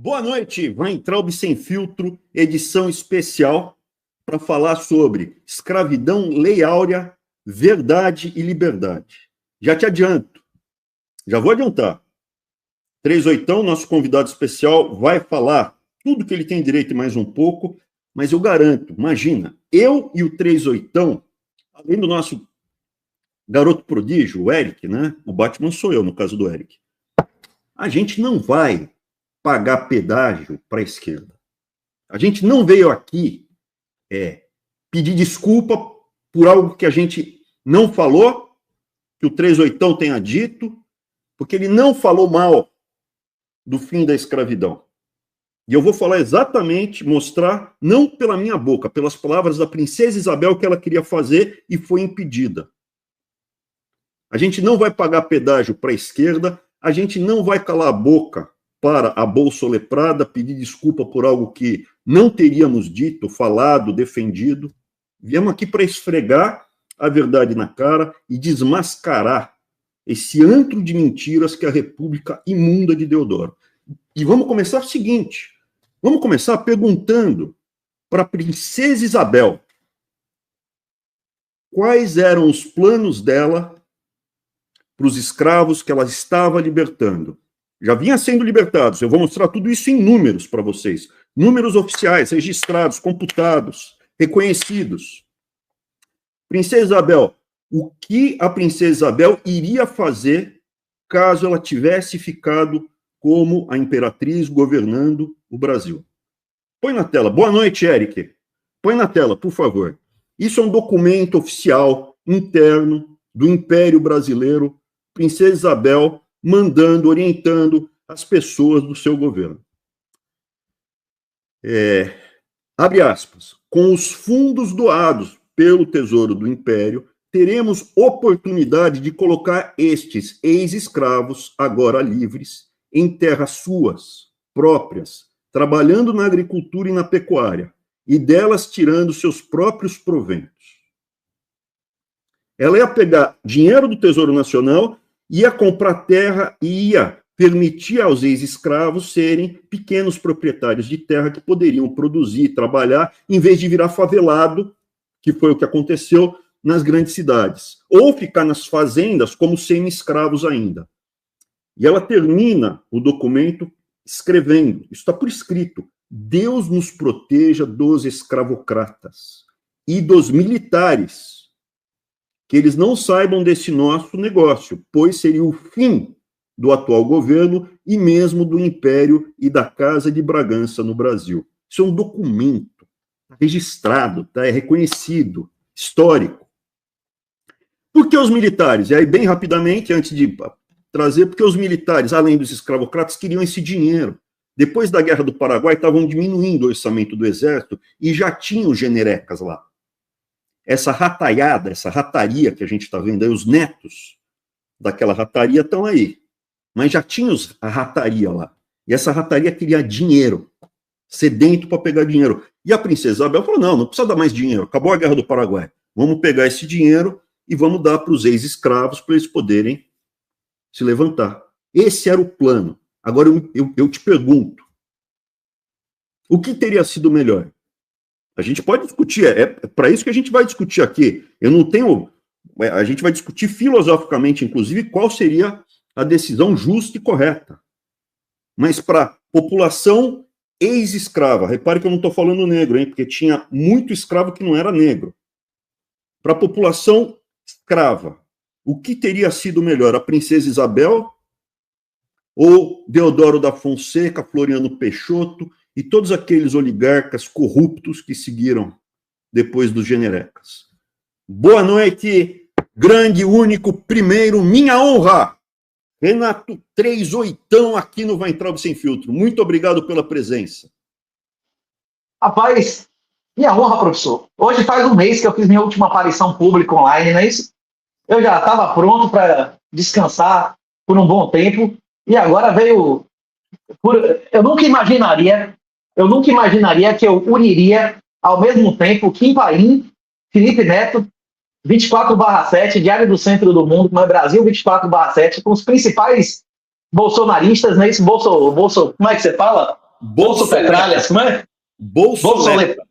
Boa noite, Weintraub Sem Filtro, edição especial para falar sobre escravidão, lei áurea, verdade e liberdade. Já te adianto, já vou adiantar. 38, nosso convidado especial, vai falar tudo que ele tem direito e mais um pouco, mas eu garanto, imagina, eu e o 38, além do nosso garoto prodígio, o Eric, né? O Batman sou eu, no caso do Eric. A gente não vai pagar pedágio para a esquerda. A gente não veio aqui pedir desculpa por algo que a gente não falou, que o 38 tenha dito, porque ele não falou mal do fim da escravidão. E eu vou falar exatamente, mostrar, não pela minha boca, pelas palavras da princesa Isabel que ela queria fazer e foi impedida. A gente não vai pagar pedágio para a esquerda, a gente não vai calar a boca para a Bolsa Leprada, pedir desculpa por algo que não teríamos dito, falado, defendido. Viemos aqui para esfregar a verdade na cara e desmascarar esse antro de mentiras que é a República Imunda de Deodoro. E vamos começar o seguinte, vamos começar perguntando para a princesa Isabel quais eram os planos dela para os escravos que ela estava libertando. Já vinha sendo libertados. Eu vou mostrar tudo isso em números para vocês. Números oficiais, registrados, computados, reconhecidos. Princesa Isabel, o que a princesa Isabel iria fazer caso ela tivesse ficado como a imperatriz governando o Brasil? Põe na tela. Boa noite, Eric. Põe na tela, por favor. Isso é um documento oficial, interno, do Império Brasileiro, Princesa Isabel mandando, orientando as pessoas do seu governo. Abre aspas. Com os fundos doados pelo Tesouro do Império, teremos oportunidade de colocar estes ex-escravos, agora livres, em terras suas, próprias, trabalhando na agricultura e na pecuária, e delas tirando seus próprios proventos. Ela ia pegar dinheiro do Tesouro Nacional, ia comprar terra e ia permitir aos ex-escravos serem pequenos proprietários de terra que poderiam produzir, trabalhar, em vez de virar favelado, que foi o que aconteceu nas grandes cidades, ou ficar nas fazendas como semi-escravos ainda. E ela termina o documento escrevendo, isso está por escrito, Deus nos proteja dos escravocratas e dos militares, que eles não saibam desse nosso negócio, pois seria o fim do atual governo e mesmo do Império e da Casa de Bragança no Brasil. Isso é um documento registrado, tá? É reconhecido, histórico. Por que os militares? E aí, bem rapidamente, antes de trazer, porque os militares, além dos escravocratas, queriam esse dinheiro. Depois da Guerra do Paraguai, estavam diminuindo o orçamento do Exército e já tinham generecas lá. Essa rataiada, essa rataria que a gente está vendo aí, os netos daquela rataria estão aí. Mas já tinha a rataria lá. E essa rataria queria dinheiro, sedento para pegar dinheiro. E a princesa Isabel falou, não precisa dar mais dinheiro, acabou a Guerra do Paraguai. Vamos pegar esse dinheiro e vamos dar para os ex-escravos para eles poderem se levantar. Esse era o plano. Agora eu te pergunto, o que teria sido melhor? A gente pode discutir, é para isso que a gente vai discutir aqui. A gente vai discutir filosoficamente, inclusive, qual seria a decisão justa e correta. Mas para a população ex-escrava, repare que eu não estou falando negro, hein, porque tinha muito escravo que não era negro. Para a população escrava, o que teria sido melhor, a princesa Isabel ou Deodoro da Fonseca, Floriano Peixoto, e todos aqueles oligarcas corruptos que seguiram depois dos generecas? Boa noite, grande, único, primeiro, minha honra, Renato 38 aqui no Weintraub Sem Filtro. Muito obrigado pela presença. Rapaz, minha honra, professor. Hoje faz um mês que eu fiz minha última aparição pública online, não é isso? Eu já estava pronto para descansar por um bom tempo e agora veio... Eu nunca imaginaria que eu uniria ao mesmo tempo Kim Paim, Felipe Neto, 24/7, Diário do Centro do Mundo, mas Brasil 24/7, com os principais bolsonaristas, né? Como é que você fala? Bolsopetralhas, como é? Bolsolepra.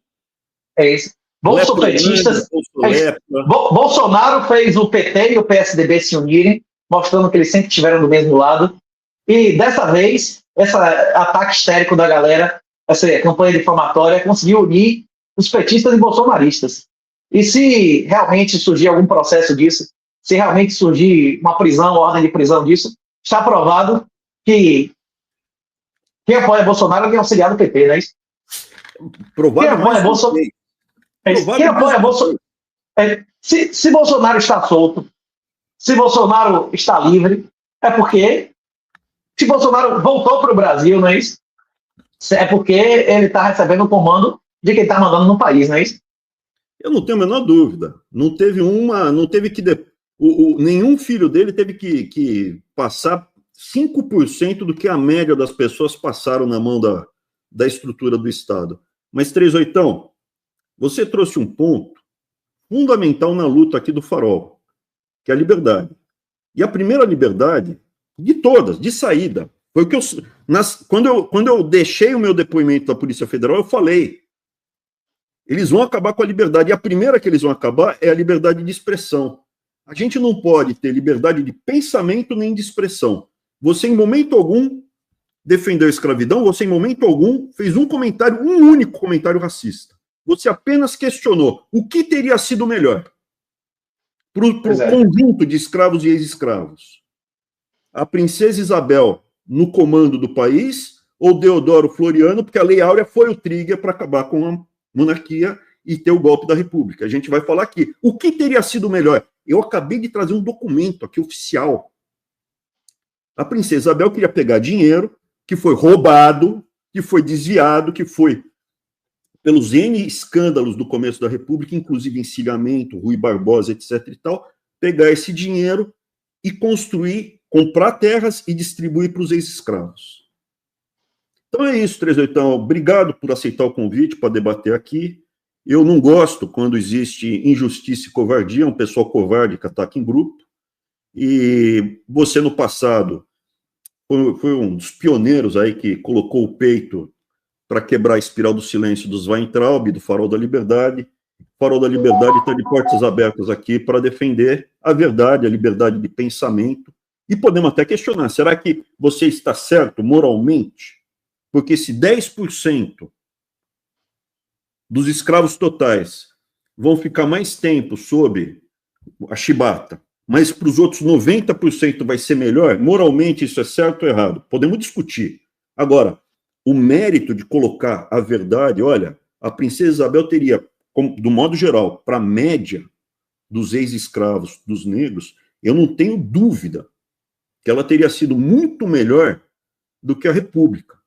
É isso. Bolsopetistas. Bolsonaro fez o PT e o PSDB se unirem, mostrando que eles sempre estiveram do mesmo lado. E dessa vez, esse ataque histérico da galera, essa campanha difamatória, conseguiu unir os petistas e bolsonaristas. E se realmente surgir algum processo disso, se realmente surgir uma prisão, ordem de prisão disso, está provado que quem apoia Bolsonaro é auxiliar do PT, não é isso? Quem apoia Bolsonaro... Quem apoia Bolsonaro... Se Bolsonaro está solto, se Bolsonaro está livre, é porque se Bolsonaro voltou para o Brasil, não é isso? É porque ele está recebendo o comando de quem está mandando no país, não é isso? Eu não tenho a menor dúvida. Não teve que... nenhum filho dele teve que passar 5% do que a média das pessoas passaram na mão da estrutura do Estado. Mas, 38ão, você trouxe um ponto fundamental na luta aqui do Farol, que é a liberdade. E a primeira liberdade, de todas, de saída, foi o que quando eu deixei o meu depoimento da Polícia Federal, eu falei, eles vão acabar com a liberdade. E a primeira que eles vão acabar é a liberdade de expressão. A gente não pode ter liberdade de pensamento nem de expressão. Você, em momento algum, defendeu a escravidão, você, em momento algum, fez um único comentário racista. Você apenas questionou o que teria sido melhor para o conjunto de escravos e ex-escravos. A princesa Isabel no comando do país ou Deodoro Floriano, porque a Lei Áurea foi o trigger para acabar com a monarquia e ter o golpe da República. A gente vai falar aqui. O que teria sido melhor? Eu acabei de trazer um documento aqui oficial. A princesa Isabel queria pegar dinheiro que foi roubado, que foi desviado, que foi pelos N escândalos do começo da República, inclusive encilhamento, Rui Barbosa, etc. e tal, pegar esse dinheiro e comprar terras e distribuir para os ex-escravos. Então é isso, 38ão. Obrigado por aceitar o convite para debater aqui. Eu não gosto quando existe injustiça e covardia, um pessoal covarde que ataca em grupo. E você, no passado, foi um dos pioneiros aí que colocou o peito para quebrar a espiral do silêncio dos Weintraub, do Farol da Liberdade. O Farol da Liberdade está de portas abertas aqui para defender a verdade, a liberdade de pensamento. E podemos até questionar, será que você está certo moralmente? Porque se 10% dos escravos totais vão ficar mais tempo sob a chibata, mas para os outros 90% vai ser melhor, moralmente isso é certo ou errado? Podemos discutir. Agora, o mérito de colocar a verdade, olha, a princesa Isabel teria, do modo geral, para a média dos ex-escravos, dos negros, eu não tenho dúvida que ela teria sido muito melhor do que a República.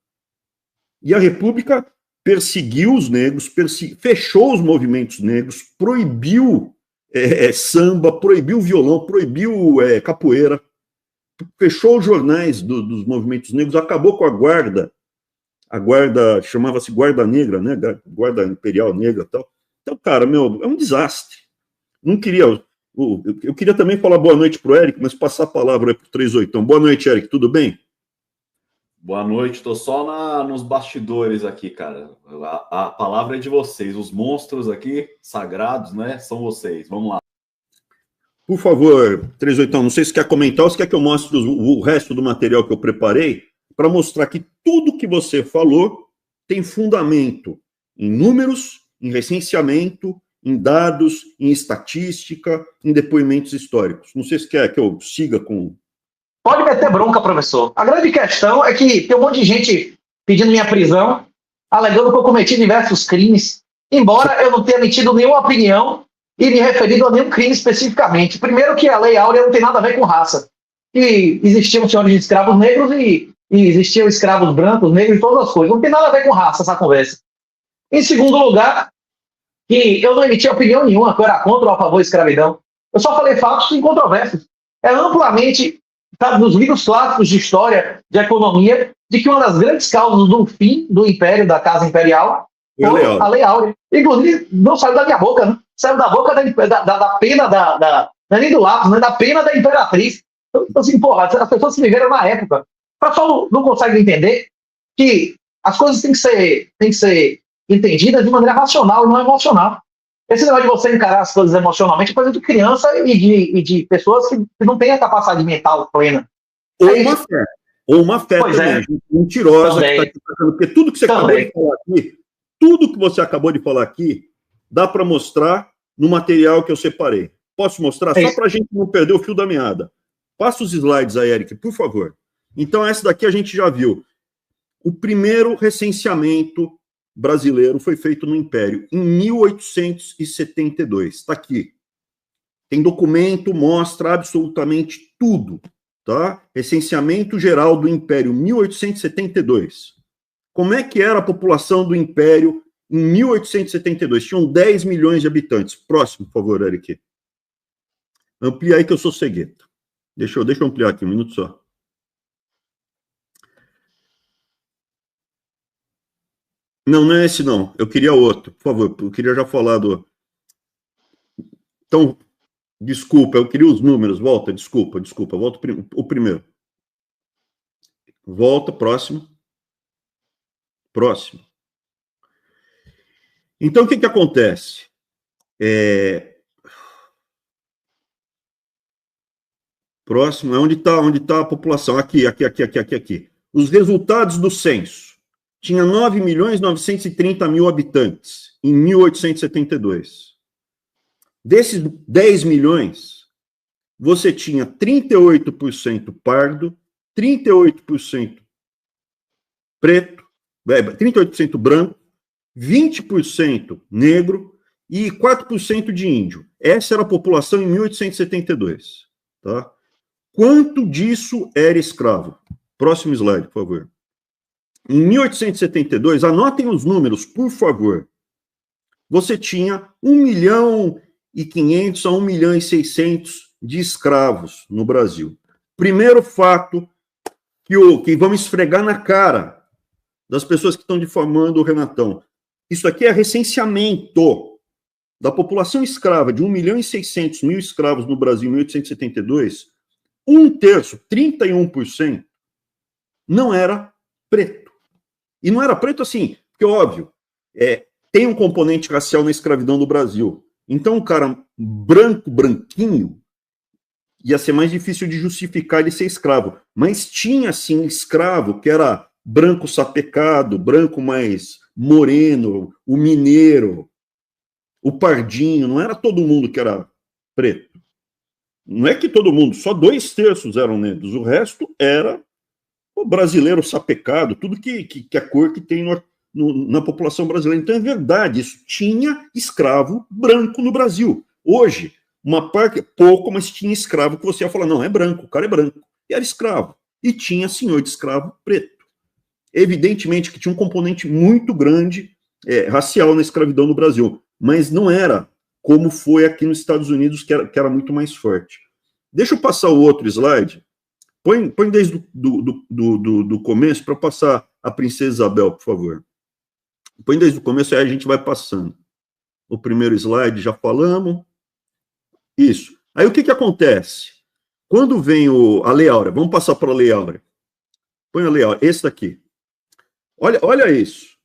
E a República perseguiu os negros, fechou os movimentos negros, proibiu samba, proibiu violão, proibiu capoeira, fechou os jornais dos movimentos negros, acabou com a guarda chamava-se Guarda Negra, né? Guarda Imperial Negra e tal. Então, cara, é um desastre. Não queria... Eu queria também falar boa noite para o Eric, mas passar a palavra aí para o 38ão. Boa noite, Eric, tudo bem? Boa noite, estou só nos bastidores aqui, cara. A palavra é de vocês, os monstros aqui, sagrados, né? São vocês, vamos lá. Por favor, 38ão, não sei se quer comentar ou se quer que eu mostre o resto do material que eu preparei para mostrar que tudo que você falou tem fundamento em números, em recenseamento, em dados, em estatística, em depoimentos históricos. Não sei se quer que eu siga com... Pode meter bronca, professor. A grande questão é que tem um monte de gente pedindo minha prisão, alegando que eu cometi diversos crimes, embora eu não tenha emitido nenhuma opinião e me referido a nenhum crime especificamente. Primeiro que a Lei Áurea não tem nada a ver com raça. Que existiam senhores de escravos negros e existiam escravos brancos, negros e todas as coisas. Não tem nada a ver com raça essa conversa. Em segundo lugar, que eu não emiti opinião nenhuma, que eu era contra ou a favor da escravidão. Eu só falei fatos incontroversos. É amplamente, tá, nos livros clássicos de história, de economia, de que uma das grandes causas do fim do Império, da Casa Imperial, foi a Lei Áurea. Inclusive, não saiu da minha boca, né? Saiu da boca da pena não é nem do lápis, né? Da pena da imperatriz. Então, assim, porra, as pessoas que viveram na época. O pessoal não consegue entender que As coisas têm que ser entendidas de maneira racional e não emocional. Esse negócio de você encarar as coisas emocionalmente é coisa de criança e de pessoas que não têm a capacidade mental plena. Ou uma fé pois também, é. gente mentirosa Também. que está aqui tratando, porque tudo que você acabou de falar aqui, tudo que você acabou de falar aqui, dá para mostrar no material que eu separei. Posso mostrar? Só para a gente não perder o fio da meada. Passa os slides aí, Eric, por favor. Então, essa daqui a gente já viu. O primeiro recenseamento brasileiro foi feito no Império, em 1872. Está aqui. Tem documento, mostra absolutamente tudo. Tá? Recenseamento geral do Império, 1872. Como é que era a população do Império em 1872? Tinham 10 milhões de habitantes. Próximo, por favor, Eric. Amplia aí que eu sou cegueta. Deixa eu ampliar aqui, um minuto só. Não é esse, não. Eu queria outro, por favor. Eu queria já falar do... Então, desculpa, eu queria os números. Volta, desculpa. Volta o primeiro. Volta, próximo. Então, o que acontece? Próximo é onde está a população. Aqui. Os resultados do censo. Tinha 9.930.000 habitantes em 1872. Desses 10 milhões, você tinha 38% pardo, 38% preto, 38% branco, 20% negro e 4% de índio. Essa era a população em 1872. Tá? Quanto disso era escravo? Próximo slide, por favor. Em 1872, anotem os números, por favor. Você tinha 1.500.000 a 1.600.000 de escravos no Brasil. Primeiro fato que vamos esfregar na cara das pessoas que estão difamando o Renatão. Isso aqui é recenseamento da população escrava de 1.600.000 escravos no Brasil em 1872. 1/3, 31%, não era preto. E não era preto assim, porque, óbvio, tem um componente racial na escravidão do Brasil. Então, um cara branquinho, ia ser mais difícil de justificar ele ser escravo. Mas tinha, sim, escravo que era branco sapecado, branco mais moreno, o mineiro, o pardinho. Não era todo mundo que era preto. Não é que todo mundo, só 2/3 eram negros. O resto era o brasileiro sapecado, tudo que a cor que tem na população brasileira. Então é verdade, isso tinha escravo branco no Brasil. Hoje, uma parte, pouco, mas tinha escravo que você ia falar, não, é branco, o cara é branco. E era escravo. E tinha senhor de escravo preto. Evidentemente que tinha um componente muito grande racial na escravidão no Brasil, mas não era como foi aqui nos Estados Unidos, que era muito mais forte. Deixa eu passar o outro slide. Põe desde do começo para passar a Princesa Isabel, por favor. Põe desde o começo, aí a gente vai passando. O primeiro slide, já falamos. Isso. Aí o que acontece? Quando vem a Lei Áurea, vamos passar para a Lei Áurea. Põe a Lei Áurea, esse daqui. Olha isso.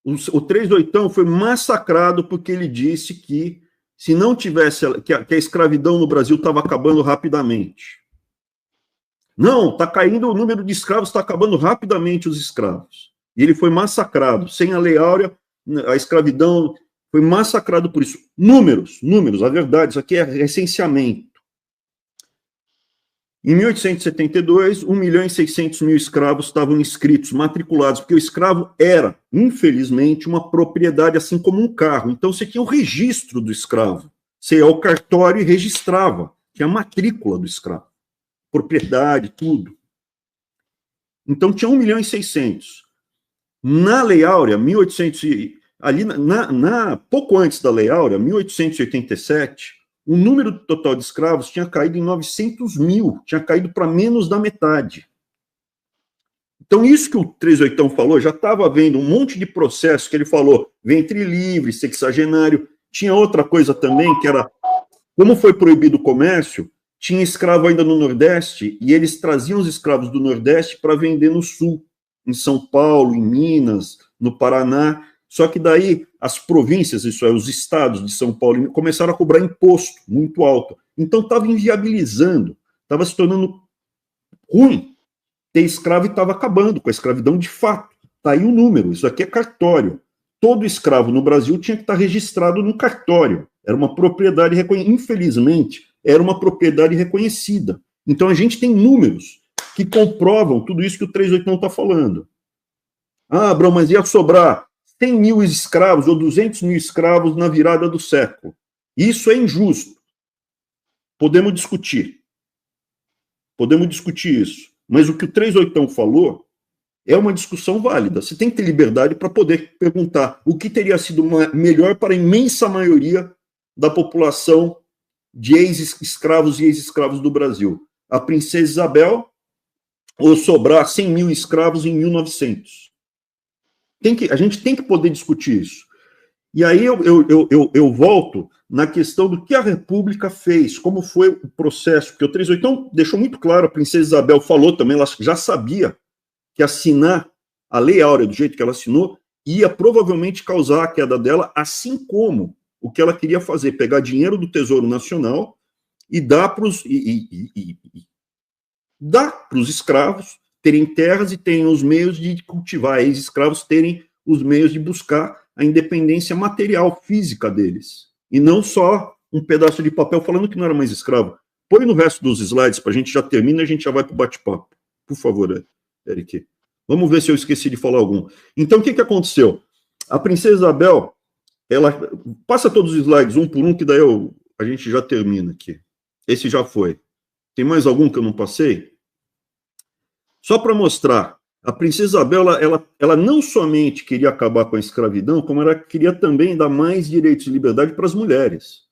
O 3/8 foi massacrado porque ele disse que se não tivesse, que a escravidão no Brasil estava acabando rapidamente. Não, está caindo o número de escravos, está acabando rapidamente os escravos. E ele foi massacrado. Sem a Lei Áurea, a escravidão foi massacrado por isso. Números, a verdade, isso aqui é recenseamento. Em 1872, 1.600.000 escravos estavam inscritos, matriculados, porque o escravo era, infelizmente, uma propriedade, assim como um carro. Então, você tinha o registro do escravo. Você ia ao cartório e registrava, tinha a matrícula do escravo. Propriedade, tudo. Então, tinha 1.600.000. Na Lei Áurea, 1800, ali pouco antes da Lei Áurea, 1887, o número total de escravos tinha caído em 900.000, tinha caído para menos da metade. Então, isso que o 3/8 falou, já estava havendo um monte de processos que ele falou, ventre livre, sexagenário. Tinha outra coisa também, que era, como foi proibido o comércio, tinha escravo ainda no Nordeste, e eles traziam os escravos do Nordeste para vender no Sul. em São Paulo, em Minas, no Paraná. Só que daí as províncias, isso é, os estados de São Paulo, começaram a cobrar imposto muito alto. Então estava inviabilizando, estava se tornando ruim ter escravo e estava acabando com a escravidão de fato. Está aí o número, isso aqui é cartório. Todo escravo no Brasil tinha que estar registrado no cartório. Era uma propriedade reconhecida. Infelizmente, era uma propriedade reconhecida. Então a gente tem números que comprovam tudo isso que o 381 está falando. Ah, Abrão, mas ia sobrar 100 mil escravos ou 200 mil escravos na virada do século. Isso é injusto. Podemos discutir. Podemos discutir isso. Mas o que o 381 falou é uma discussão válida. Você tem que ter liberdade para poder perguntar o que teria sido melhor para a imensa maioria da população de ex-escravos e ex-escravos do Brasil. A princesa Isabel ou sobrar 100 mil escravos em 1900. A gente tem que poder discutir isso. E aí eu volto na questão do que a República fez, como foi o processo, porque o 381 deixou muito claro, a princesa Isabel falou também, ela já sabia que assinar a Lei Áurea do jeito que ela assinou ia provavelmente causar a queda dela, assim como o que ela queria fazer, pegar dinheiro do Tesouro Nacional e dar para os escravos terem terras e terem os meios de cultivar, ex-escravos terem os meios de buscar a independência material, física deles. E não só um pedaço de papel falando que não era mais escravo. Põe no resto dos slides, para a gente já termina e a gente já vai para o bate-papo. Por favor, Eric. Vamos ver se eu esqueci de falar algum. Então, o que aconteceu? A princesa Isabel, ela passa todos os slides, um por um, que daí a gente já termina aqui. Esse já foi. Tem mais algum que eu não passei? Só para mostrar, a princesa Isabel, ela não somente queria acabar com a escravidão, como ela queria também dar mais direitos e liberdade para as mulheres.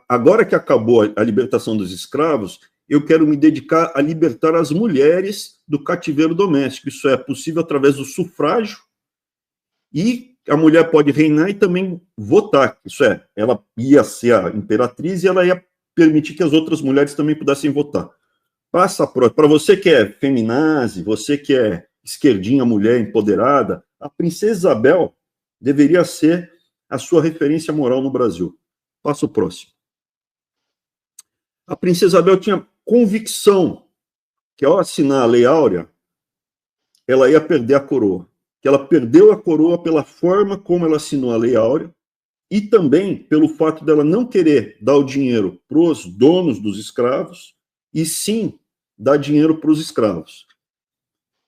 Agora que acabou a libertação dos escravos, eu quero me dedicar a libertar as mulheres do cativeiro doméstico. Isso é possível através do sufrágio, e a mulher pode reinar e também votar. Isso é, ela ia ser a imperatriz e ela ia permitir que as outras mulheres também pudessem votar. Passa para você que é feminazi, você que é esquerdinha, mulher empoderada, a princesa Isabel deveria ser a sua referência moral no Brasil. Passa o próximo. A princesa Isabel tinha convicção que ao assinar a Lei Áurea, ela ia perder a coroa. Que ela perdeu a coroa pela forma como ela assinou a Lei Áurea e também pelo fato dela não querer dar o dinheiro para os donos dos escravos e sim dar dinheiro para os escravos.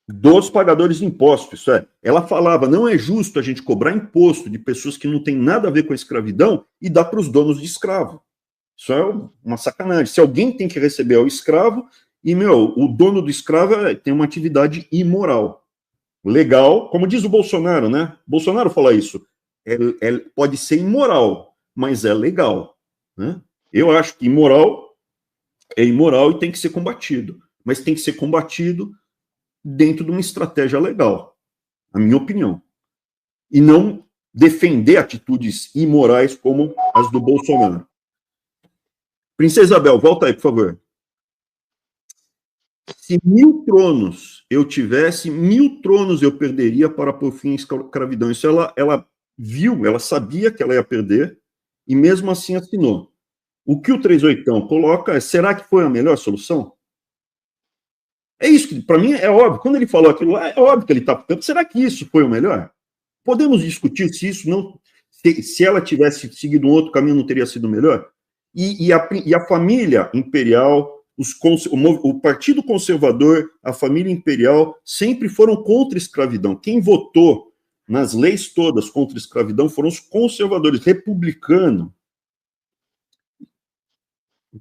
Dos pagadores de impostos, isso é. Ela falava, não é justo a gente cobrar imposto de pessoas que não têm nada a ver com a escravidão e dar para os donos de escravo. Isso é uma sacanagem. Se alguém tem que receber é o escravo, e, o dono do escravo tem uma atividade imoral. Legal, como diz o Bolsonaro, né? Bolsonaro fala isso. Pode ser imoral, mas é legal. Né? Eu acho que imoral é imoral e tem que ser combatido. Mas tem que ser combatido dentro de uma estratégia legal, a minha opinião. E não defender atitudes imorais como as do Bolsonaro. Princesa Isabel, volta aí, por favor. Se 1000 tronos eu tivesse, 1000 tronos eu perderia para pôr fim à escravidão. Isso ela viu, ela sabia que ela ia perder, e mesmo assim assinou. O que o 381 coloca é, será que foi a melhor solução? É isso que, para mim, é óbvio. Quando ele falou aquilo lá, é óbvio que ele está perguntando, será que isso foi o melhor? Podemos discutir se isso não... Se ela tivesse seguido um outro caminho, não teria sido melhor? E a família imperial, o Partido Conservador, a família imperial, sempre foram contra a escravidão. Quem votou nas leis todas contra a escravidão foram os conservadores. Republicano,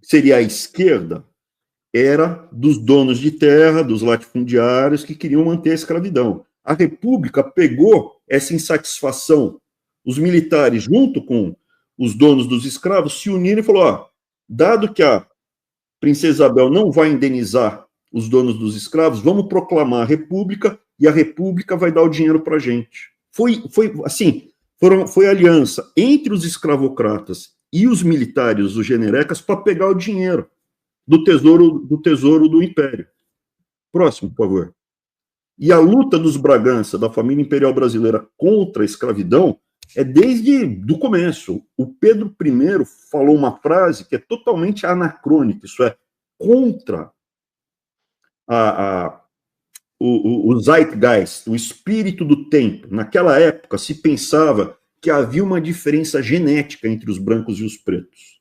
que seria a esquerda, era dos donos de terra, dos latifundiários que queriam manter a escravidão. A República pegou essa insatisfação. Os militares, junto com os donos dos escravos, se uniram e falaram, dado que a princesa Isabel não vai indenizar os donos dos escravos, vamos proclamar a República e a República vai dar o dinheiro para a gente. Foi aliança entre os escravocratas e os militares, os generecas, para pegar o dinheiro do tesouro do Império. Próximo, por favor. E a luta dos Bragança, da família imperial brasileira, contra a escravidão, é desde do começo. O Pedro I falou uma frase que é totalmente anacrônica, isso é, contra o Zeitgeist, o espírito do tempo. Naquela época se pensava que havia uma diferença genética entre os brancos e os pretos.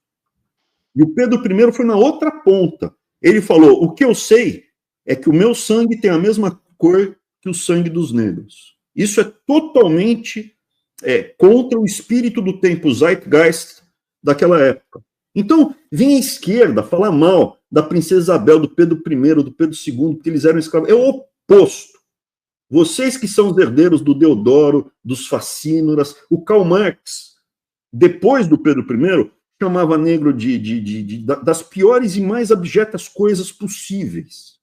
E o Pedro I foi na outra ponta. Ele falou, o que eu sei é que o meu sangue tem a mesma cor que o sangue dos negros. Isso é totalmente contra o espírito do tempo, o Zeitgeist daquela época. Então, vem a esquerda falar mal da princesa Isabel, do Pedro I, do Pedro II, porque eles eram escravos. É o oposto. Vocês que são os herdeiros do Deodoro, dos Facínoras, o Karl Marx, depois do Pedro I, chamava negro das piores e mais abjetas coisas possíveis.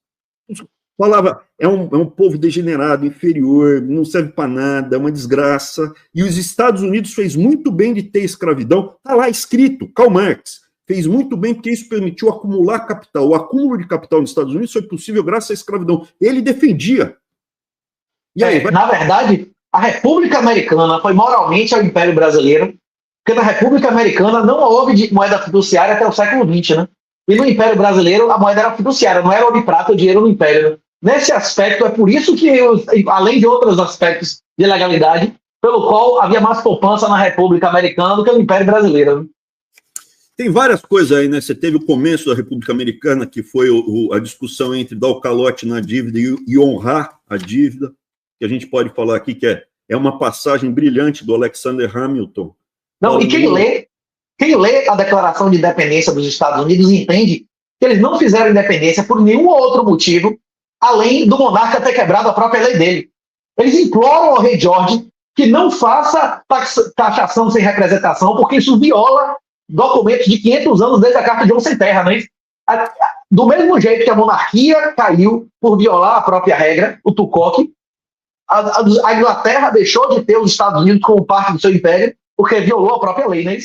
Falava, é um povo degenerado, inferior, não serve para nada, é uma desgraça. E os Estados Unidos fez muito bem de ter escravidão. Está lá escrito, Karl Marx fez muito bem porque isso permitiu acumular capital. O acúmulo de capital nos Estados Unidos foi possível graças à escravidão. Ele defendia. E aí, na verdade, a República Americana foi moralmente ao Império Brasileiro, porque na República Americana não houve moeda fiduciária até o século XX, né? E no Império Brasileiro a moeda era fiduciária, não era ouro e prata, o dinheiro no Império, né? Nesse aspecto, é por isso que, além de outros aspectos de legalidade, pelo qual havia mais poupança na República Americana do que no Império Brasileiro, né? Tem várias coisas aí, né? Você teve o começo da República Americana, que foi a discussão entre dar o calote na dívida e honrar a dívida, que a gente pode falar aqui que é uma passagem brilhante do Alexander Hamilton. Não, e quem lê a Declaração de Independência dos Estados Unidos entende que eles não fizeram independência por nenhum outro motivo, além do monarca ter quebrado a própria lei dele. Eles imploram ao rei George que não faça taxação sem representação, porque isso viola documentos de 500 anos desde a Carta de João Sem Terra, né? Do mesmo jeito que a monarquia caiu por violar a própria regra, o Tucoque, a Inglaterra deixou de ter os Estados Unidos como parte do seu império porque violou a própria lei, né?